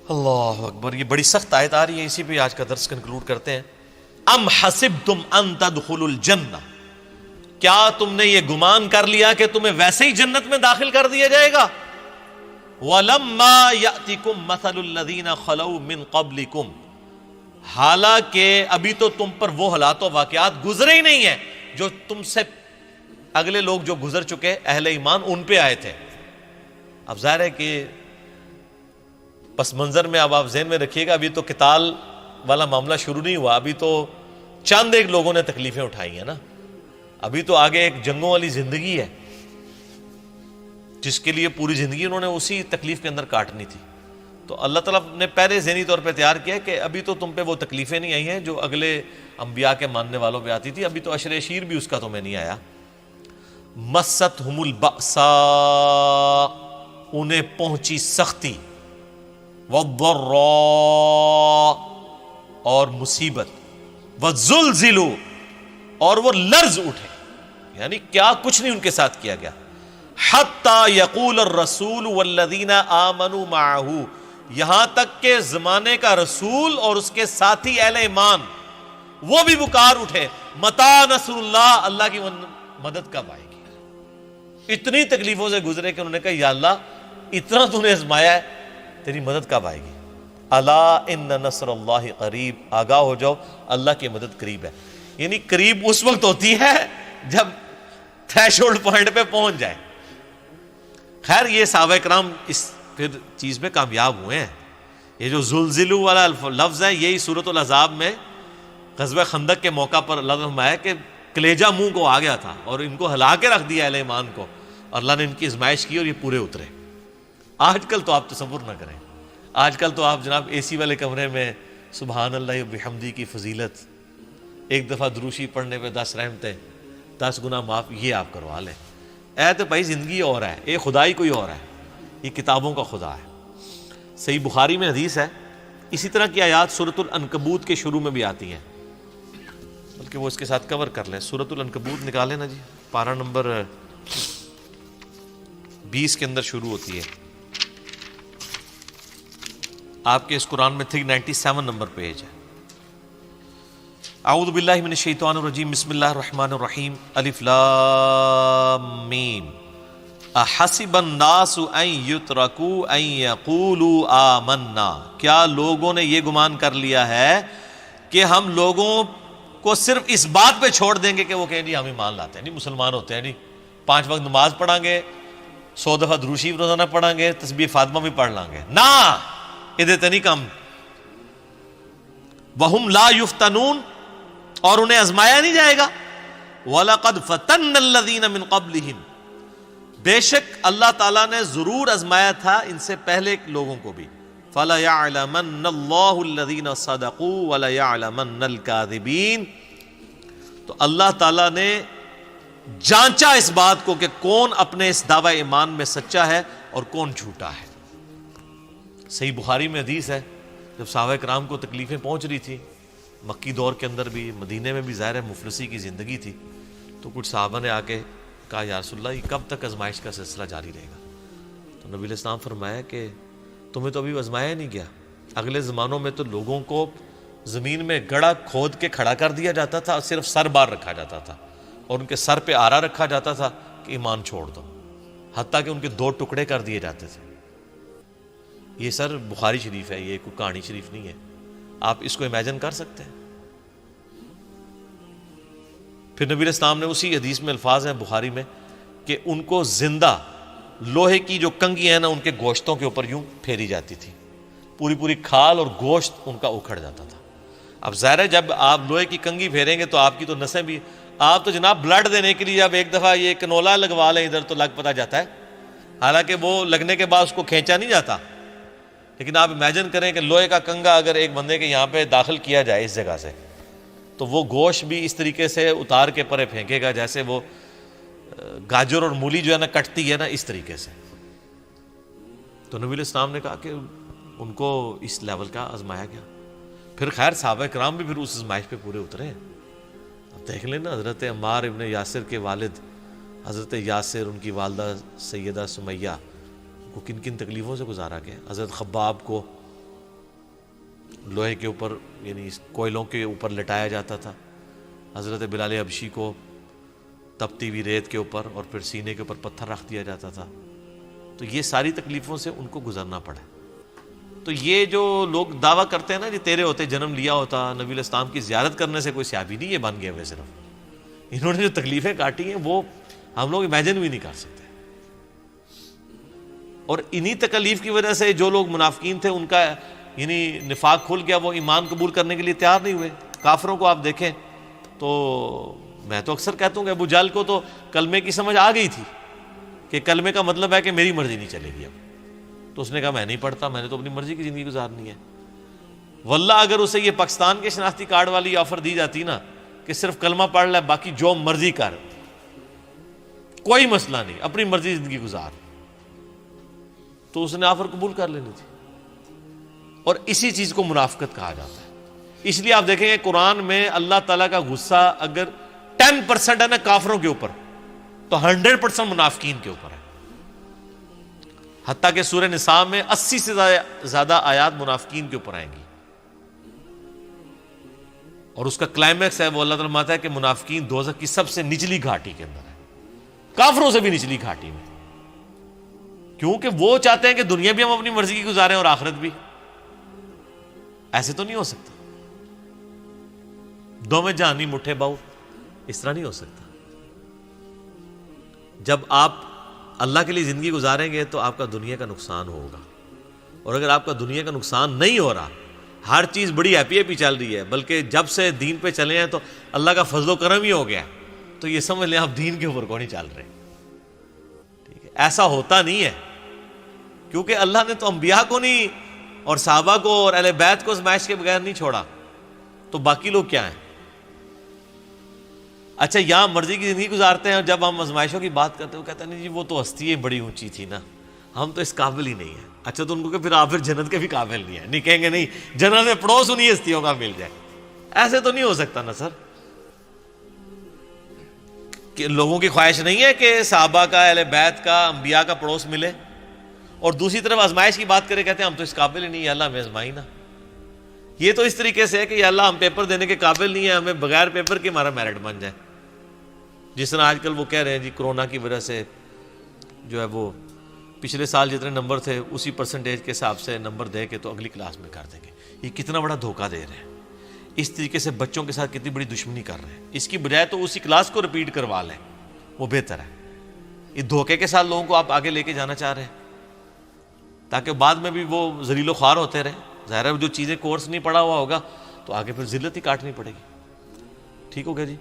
اللہ اکبر، یہ بڑی سخت آیت آ رہی ہے، اسی پہ آج کا درس کنکلوڈ کرتے ہیں۔ ام حسبتم ان تدخلوا الجنہ، کیا تم نے یہ گمان کر لیا کہ تمہیں ویسے ہی جنت میں داخل کر دیا جائے گا؟ وَلَمَّا يَأْتِكُمْ مَثَلُ الَّذِينَ خَلَوْا مِن قَبْلِكُمْ، حالانکہ ابھی تو تم پر وہ حالات و واقعات گزرے ہی نہیں ہیں جو تم سے اگلے لوگ جو گزر چکے اہل ایمان ان پہ آئے تھے۔ اب ظاہر ہے کہ پس منظر میں اب آپ ذہن میں رکھیے گا، ابھی تو قتال والا معاملہ شروع نہیں ہوا، ابھی تو چند ایک لوگوں نے تکلیفیں اٹھائی ہیں نا، ابھی تو آگے ایک جنگوں والی زندگی ہے جس کے لیے پوری زندگی انہوں نے اسی تکلیف کے اندر کاٹنی تھی۔ تو اللہ تعالیٰ نے پہلے ذہنی طور پہ تیار کیا کہ ابھی تو تم پہ وہ تکلیفیں نہیں آئی ہیں جو اگلے انبیاء کے ماننے والوں پہ آتی تھی، ابھی تو عشر عشیر بھی اس کا تمہیں نہیں آیا۔ مستہم البأساء، انہیں پہنچی سختی، والضراء، اور مصیبت، والزلزلوا، اور وہ لرز اٹھے، یعنی کیا کچھ نہیں ان کے ساتھ کیا گیا۔ حتی یقول الرسول والذین آمنوا معہ، یہاں تک کہ زمانے کا رسول اور اس کے ساتھی اہل ایمان وہ بھی پکار اٹھے، متی نصر اللہ، اللہ کی مدد کب آئے گی؟ اتنی تکلیفوں سے گزرے کہ انہوں نے کہا یا اللہ اتنا تو نے آزمایا ہے، تیری مدد کب آئے گی؟ الا ان نصر اللہ قریب، آگاہ ہو جاؤ اللہ کی مدد قریب ہے۔ یعنی قریب اس وقت ہوتی ہے جب تھریشولڈ پوائنٹ پہ پہنچ جائے۔ خیر یہ صحابہ کرام اس پھر چیز میں کامیاب ہوئے ہیں۔ یہ جو زلزلو والا لفظ ہے یہی سورۃ الاحزاب میں غزوہ خندق کے موقع پر اللہ نے فرمایا کہ کلیجہ منہ کو آ گیا تھا اور ان کو ہلا کے رکھ دیا اہل ایمان کو، اور اللہ نے ان کی آزمائش کی اور یہ پورے اترے۔ آج کل تو آپ تصور نہ کریں، آج کل تو آپ جناب اے سی والے کمرے میں سبحان اللہ وبحمدہ کی فضیلت، ایک دفعہ دروشی پڑھنے پہ 10 رحمتیں، 10 گناہ معاف، یہ آپ کروا لیں۔ اے تو بھائی زندگی اور ہے، یہ خدائی کوئی اور ہے، یہ کتابوں کا خدا ہے۔ صحیح بخاری میں حدیث ہے، اسی طرح کی آیات سورۃ العنکبوت کے شروع میں بھی آتی ہیں، بلکہ وہ اس کے ساتھ کور کر لیں۔ سورۃ العنکبوت نکالیں نا جی، پارہ نمبر 20 کے اندر شروع ہوتی ہے، آپ کے اس قرآن میں 397 نمبر پیج ہے۔ اعوذ باللہ من الشیطان الرجیم، بسم اللہ الرحمن الرحیم، الف لام میم، احسب الناس ان یترکوا ان یقولوا آمنا، کیا لوگوں نے یہ گمان کر لیا ہے کہ ہم لوگوں کو صرف اس بات پہ چھوڑ دیں گے کہ وہ کہیں جی ہم ایمان لاتے ہیں، نہیں مسلمان ہوتے ہیں، نہیں 5 وقت نماز پڑھیں گے، 100 دفعہ درود شریف روزانہ پڑھیں گے، تسبیح فاطمہ بھی پڑھ لیں گے، نہ ادھر تو نہیں کم۔ وَهُمْ لَا يُفْتَنُونَ، اور انہیں آزمایا نہیں جائے گا۔ وَلَقَدْ فَتَنَّ الَّذِينَ مِن قَبْلِهِمْ، بے شک اللہ تعالیٰ نے ضرور آزمایا تھا ان سے پہلے لوگوں کو بھی۔ فَلَيَعْلَمَنَّ اللَّهُ الَّذِينَ صَدَقُوا وَلَيَعْلَمَنَّ الْكَاذِبِينَ، تو اللہ تعالیٰ نے جانچا اس بات کو کہ کون اپنے اس دعوی ایمان میں سچا ہے اور کون جھوٹا ہے۔ صحیح بخاری میں حدیث ہے، جب صحابہ کرام کو تکلیفیں پہنچ رہی تھی مکی دور کے اندر بھی، مدینے میں بھی ظاہر ہے مفلسی کی زندگی تھی، تو کچھ صحابہ نے آ کے کہا یا رسول اللہ یہ کب تک آزمائش کا سلسلہ جاری رہے گا؟ تو نبی علیہ السلام فرمایا کہ تمہیں تو ابھی آزمایا نہیں گیا، اگلے زمانوں میں تو لوگوں کو زمین میں گڑھا کھود کے کھڑا کر دیا جاتا تھا، صرف سر بار رکھا جاتا تھا اور ان کے سر پہ آرا رکھا جاتا تھا کہ ایمان چھوڑ دو، حتیٰ کہ ان کے 2 ٹکڑے کر دیے جاتے تھے۔ یہ سر بخاری شریف ہے، یہ کوئی کہانی شریف نہیں ہے، آپ اس کو امیجن کر سکتے ہیں۔ پھر نبی علیہ السلام نے اسی حدیث میں الفاظ ہیں بخاری میں کہ ان کو زندہ لوہے کی جو کنگھی ہیں نا ان کے گوشتوں کے اوپر یوں پھیری جاتی تھی، پوری پوری کھال اور گوشت ان کا اکھڑ جاتا تھا۔ اب ظاہر ہے جب آپ لوہے کی کنگھی پھیریں گے تو آپ کی تو نسیں بھی، آپ تو جناب بلڈ دینے کے لیے جب ایک دفعہ یہ کنولا لگوا لیں ادھر تو لگ پتہ جاتا ہے، حالانکہ وہ لگنے کے بعد اس کو کھینچا نہیں جاتا، لیکن آپ امیجن کریں کہ لوہے کا کنگا اگر ایک بندے کے یہاں پہ داخل کیا جائے اس جگہ سے، تو وہ گوشت بھی اس طریقے سے اتار کے پرے پھینکے گا جیسے وہ گاجر اور مولی جو ہے نا کٹتی ہے نا، اس طریقے سے۔ تو نبی علیہ السلام نے کہا کہ ان کو اس لیول کا آزمایا گیا۔ پھر خیر صحابہ کرام بھی پھر اس آزمائش پہ پورے اترے ہیں۔ اب دیکھ لیں نا حضرت عمار ابن یاسر کے والد حضرت یاسر، ان کی والدہ سیدہ سمیہ کو کن کن تکلیفوں سے گزارا گیا، حضرت خباب کو لوہے کے اوپر یعنی کوئلوں کے اوپر لٹایا جاتا تھا حضرت بلال حبشی کو، تپتی ہوئی ریت کے اوپر، اور پھر سینے کے اوپر پتھر رکھ دیا جاتا تھا. تو یہ ساری تکلیفوں سے ان کو گزرنا پڑا. تو یہ جو لوگ دعویٰ کرتے ہیں نا جی تیرے ہوتے جنم لیا ہوتا، نبی علیہ السلام کی زیارت کرنے سے کوئی صحابی نہیں یہ بن گئے ہوئے، صرف انہوں نے جو تکلیفیں کاٹی ہیں وہ ہم لوگ امیجن بھی نہیں کر سکتے. اور انہی تکلیف کی وجہ سے جو لوگ منافقین تھے ان کا یعنی نفاق کھل گیا، وہ ایمان قبول کرنے کے لیے تیار نہیں ہوئے. کافروں کو آپ دیکھیں تو میں تو اکثر کہتا ہوں کہ ابو جہل کو تو کلمے کی سمجھ آ گئی تھی کہ کلمے کا مطلب ہے کہ میری مرضی نہیں چلے گی. اب تو اس نے کہا میں نہیں پڑھتا، میں نے تو اپنی مرضی کی زندگی گزارنی ہے. واللہ اگر اسے یہ پاکستان کے شناختی کارڈ والی آفر دی جاتی نا کہ صرف کلمہ پڑھ لے باقی جو مرضی کر، کوئی مسئلہ نہیں، اپنی مرضی زندگی گزار، تو اس نے آفر قبول کر لینی تھی. اور اسی چیز کو منافقت کہا جاتا ہے. اس لیے آپ دیکھیں گے قرآن میں اللہ تعالیٰ کا غصہ اگر 10% ہے نا کافروں کے اوپر تو 100% منافقین کے اوپر ہے. حتیٰ کہ سورہ نساء میں 80 سے زیادہ آیات منافقین کے اوپر آئیں گی. اور اس کا کلائمیکس ہے وہ اللہ تعالیٰ ماتا ہے کہ منافقین دوزخ کی سب سے نچلی گھاٹی کے اندر ہے، کافروں سے بھی نچلی گھاٹی میں. کیونکہ وہ چاہتے ہیں کہ دنیا بھی ہم اپنی مرضی کی گزاریں اور آخرت بھی. ایسے تو نہیں ہو سکتا، دو میں جہانی مٹھے باؤ، اس طرح نہیں ہو سکتا. جب آپ اللہ کے لیے زندگی گزاریں گے تو آپ کا دنیا کا نقصان ہوگا. اور اگر آپ کا دنیا کا نقصان نہیں ہو رہا، ہر چیز بڑی ہیپی ہیپی چل رہی ہے، بلکہ جب سے دین پہ چلے ہیں تو اللہ کا فضل و کرم ہی ہو گیا، تو یہ سمجھ لیں آپ دین کے اوپر کو نہیں چل رہے. ٹھیک ہے، ایسا ہوتا نہیں ہے، کیونکہ اللہ نے تو انبیاء کو نہیں اور صحابہ کو اور اہل بیت کو آزمائش کے بغیر نہیں چھوڑا، تو باقی لوگ کیا ہیں؟ اچھا یہاں مرضی کی زندگی گزارتے ہیں، اور جب ہم آزمائشوں کی بات کرتے ہیں وہ کہتے ہیں نہیں جی وہ تو ہستی بڑی اونچی تھی نا، ہم تو اس قابل ہی نہیں ہیں. اچھا تو ان کو کہ پھر آپ پھر جنت کے بھی قابل نہیں ہیں، نہیں کہیں گے نہیں جنت میں پڑوس انہی ہستیوں کا مل جائے. ایسے تو نہیں ہو سکتا نا سر. کہ لوگوں کی خواہش نہیں ہے کہ صحابہ کا، اہل بیت کا، انبیاء کا پڑوس ملے، اور دوسری طرف آزمائش کی بات کرے کہتے ہیں ہم تو اس قابل ہی نہیں ہیں، اللہ ہمیں آزمائی نا. یہ تو اس طریقے سے ہے کہ یا اللہ ہم پیپر دینے کے قابل نہیں ہیں، ہمیں بغیر پیپر کے ہمارا میرٹ بن جائے. جس طرح آج کل وہ کہہ رہے ہیں جی کرونا کی وجہ سے جو ہے وہ پچھلے سال جتنے نمبر تھے اسی پرسنٹیج کے حساب سے نمبر دے کے تو اگلی کلاس میں کر دیں گے. یہ کتنا بڑا دھوکہ دے رہے ہیں. اس طریقے سے بچوں کے ساتھ کتنی بڑی دشمنی کر رہے ہیں. اس کی بجائے تو اسی کلاس کو رپیٹ کروا لیں، وہ بہتر ہے. یہ دھوکے کے ساتھ لوگوں کو آپ آگے لے کے جانا چاہ رہے ہیں تاکہ بعد میں بھی وہ ذلیل و خوار ہوتے رہیں. ظاہر ہے جو چیزیں کورس نہیں پڑھا ہوا ہوگا تو آگے پھر ذلت ہی کاٹنی پڑے گی. ٹھیک ہو گیا جی.